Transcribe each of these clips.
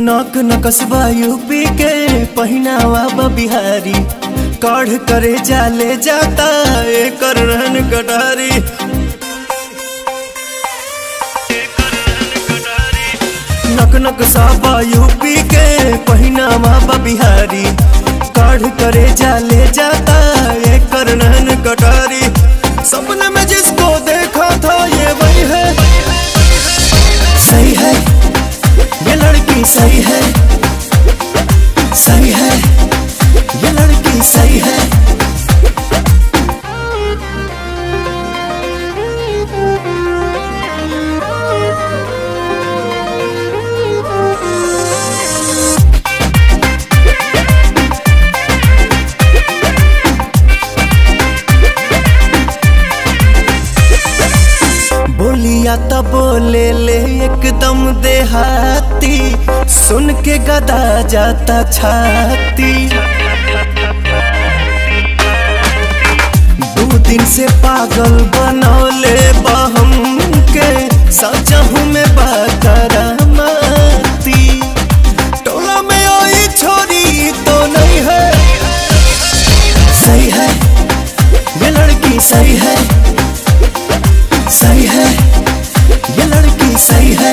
नक नकसबा यूपी के पहिनावा बिहारी काढ़ करे जाले जाता एकर रहन कटारी। नक नकसबा यूपी के पहिनावा बिहारी काढ़ करे जाले जाता एकर रहन कटारी। सपने में जिसको देखा था ये वही है, सही है ये लड़की, सही है, सही है ये लड़की, सही है। बोलिया तो बोले ले एकदम देहाती, सुन के गदा जाता छाती। 2 दिन से पागल बनौले बहम के सचहू में बाकरामती। टोला में आई छोरी तो नहीं है, सही है ये लड़की, सही है, सही है ये लड़की, सही है।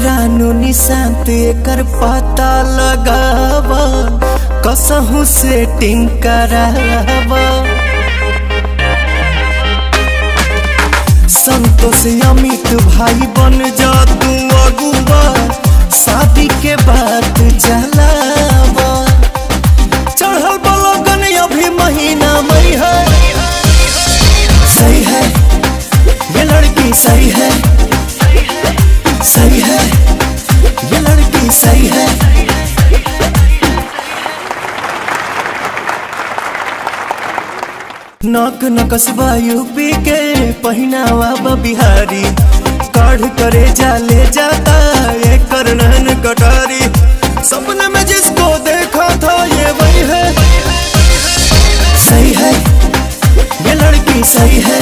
रानू निशांत एकर पता लगावा, कसहू सेटिंग करावा। संतोष अमित भाई बन जा तू अगुआ, शादी के बाद जलावा। चढ़ल बलगन अभी महीना मई है, सही है ये लड़की, सही है, सही है ये लड़की, सही है। नक नकसबा यूपी के पहिनावा बिहारी काढ़ करे जाले जाता एकर रहन कटारी। सपने में जिसको देखा था ये वही है, सही है ये लड़की, सही है।